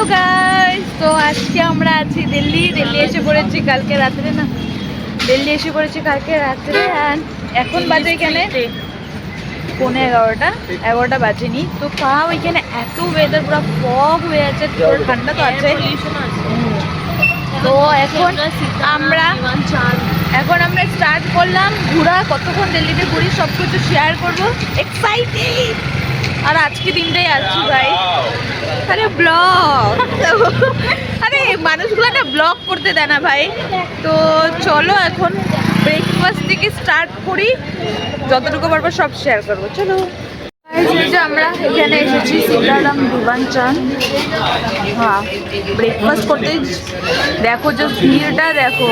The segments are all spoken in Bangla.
হ্যালো গাইস, তো আজকে আমরা আছি দিল্লি এসে পড়েছি কালকে রাত্রে অ্যান্ড এখন বাজে এখানে 11:30 বাজেনি। তো তাও এখানে এত ওয়েদার পুরো ফগ হয়ে আছে, ঠান্ডা তো আছে। তো এখন আমরা স্টার্ট করলাম ঘোরা, কতক্ষণ দিল্লিতে ঘুরি সব কিছু শেয়ার করবো। এক্সাইটেড। আর আজকে দিনটাই আসছি ভাই, আরে ব্লগ আরে মানুষগুলো না ব্লগ করতে দেয় না ভাই। তো চলো এখন ব্রেকফাস্ট থেকে স্টার্ট করি, যতটুকু পারবো সব শেয়ার করবো। চলো আমরা এখানে এসেছি সীতারাম দিবান চাঁদ। হ্যাঁ, ব্রেকফাস্ট করতে দেখো, জাস্ট ভিড়টা দেখো।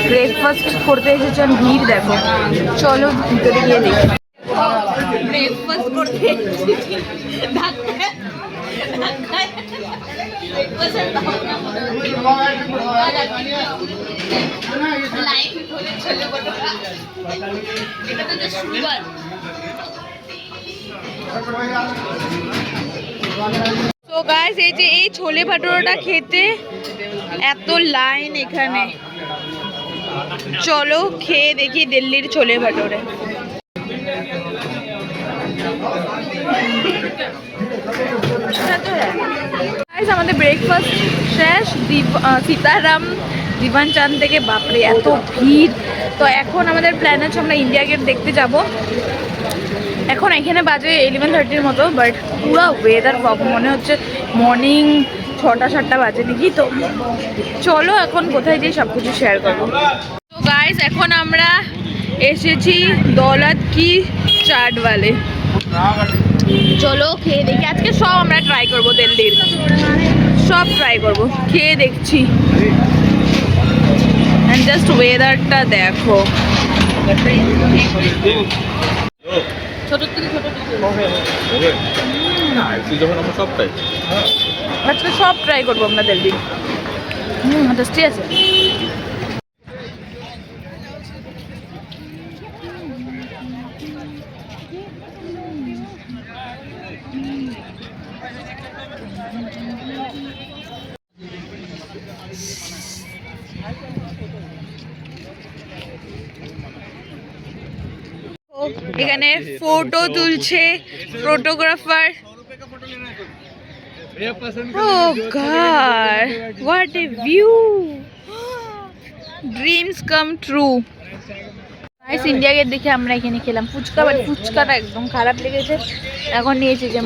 ব্রেকফাস্ট করতে এসেছেন, ভিড় দেখো। চলো ভিতরে গিয়ে দেখি। ব্রেকফাস্ট করতে তো গাইস, এই যে এই ছোলে ভাটুরাটা খেতে এত লাইন এখানে। চলো খেয়ে দেখি দিল্লির ছোলে ভাটুরে। আমাদের ব্রেকফাস্ট শেষ সীতারাম দিবান চাঁদ থেকে। বাপরে এত ভিড়। তো এখন আমাদের প্ল্যান আছে আমরা ইন্ডিয়া গেট দেখতে যাব। এখন এখানে বাজে 11:30 মতো, বাট পুরো ওয়েদার মনে হচ্ছে মর্নিং 6টা-7টা বাজে নাকি। তো চলো এখন কোথায় যাই সব কিছু শেয়ার করবো। তো গাইস, এখন আমরা এসেছি দৌলত কি চাটওয়ালে। চলো খেয়ে দেখি। আজকে সব আমরা ট্রাই করবো, দিল্লির সব ট্রাই করবো, খেয়ে দেখছি। এন্ড জাস্ট ওয়েদারটা দেখো। আজকে সব ট্রাই করবো আমরা দিল্লির। টেস্টি আছে। এখানে ফটো তুলছে photographer. Oh God, what a view! Dreams come true. Guys, India Gate দেখে আমরা এখানে খেলাম ফুচকা, বাট ফুচকাটা একদম খারাপ লেগেছে। এখন নিয়েছে যে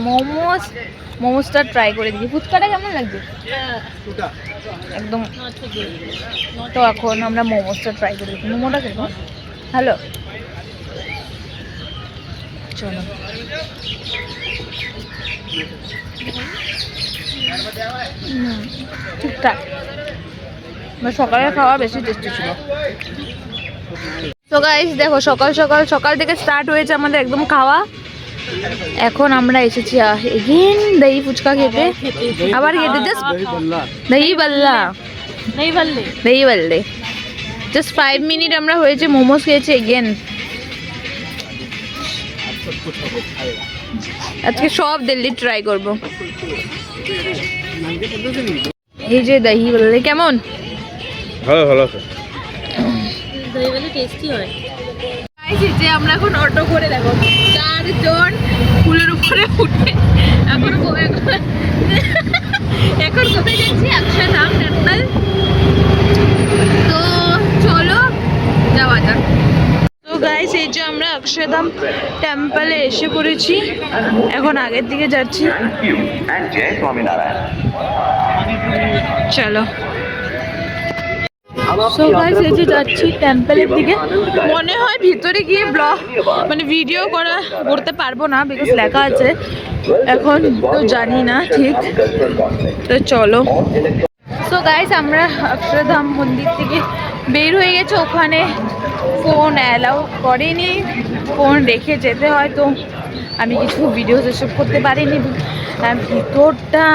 মোমোসটা ট্রাই করে দিই। ফুচকাটা কেমন লাগছে? একদম। তো এখন আমরা মোমোসটা ট্রাই করে দিই। মোমোটা খেলবো। হ্যালো, চলো। ঠিকঠাক, সকালে খাওয়া বেশি টেস্টি ছিল। তো গাইস দেখো, সকাল থেকে স্টার্ট হয়েছে আমাদের একদম খাওয়া। এখন আমরা এসেছি এগেন দহি ফুচকা খেতে, আবার খেতে। জাস্ট দহি বললে জাস্ট 5 মিনিট আমরা হয়েছে মোমোস খেয়েছি এগেন। আজকে সব দিল্লি ট্রাই করব। এই যে দহি বললে কেমন? ভালো আছে। দহি বললে টেস্টি হয়। যে আমরা এখন অটো করে দেখো 4 জন ফুলের উপরে উঠে এখন কোথায় যাচ্ছি? অক্ষরধাম টেম্পল। তো চলো যাওয়া যাক। তো গাইস, এই যে আমরা অক্ষরধাম টেম্পলে এসে পড়েছি। এখন আগের দিকে যাচ্ছি। চলো। সো গাইস, এই যে যাচ্ছি টেম্পলের দিকে। মনে হয় ভিতরে গিয়ে ভিডিও করতে পারবো না, বিকজ লেখা আছে। এখন তো জানি না ঠিক। তো চলো। সো গাইস, আমরা অক্ষরধাম মন্দির থেকে বের হয়ে গেছে। ওখানে ফোন অ্যালাউ করেনি, ফোন রেখে যেতে হয়। তো আমি কিছু ভিডিও এসব করতে পারিনি। ভিতরটা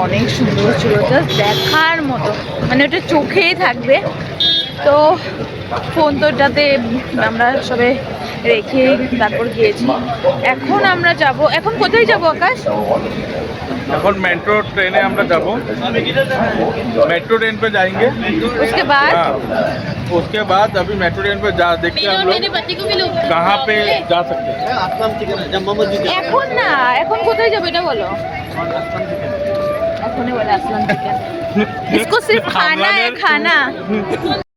অনেক সুন্দর ছিল, জাস্ট দেখার মতো, মানে ওটা চোখেই থাকবে। তো ফোন তোটাতে আমরা সবে রেখে তারপর গিয়েছি। এখন আমরা যাব। এখন কোথায় যাব আকাশ? এখন मेट्रो ट्रेने हम जाबो मेट्रो ट्रेन पे जाएंगे उसके बाद हाँ उसके बाद अभी मेट्रो ट्रेन पे जा देखते हैं हम लोग कहाँ पे जा सकते हैं এখন না এখন কোথায় যাবে এটা বলো এখনই বলে আসলাম চিকেন इसको सिर्फ खाना है खाना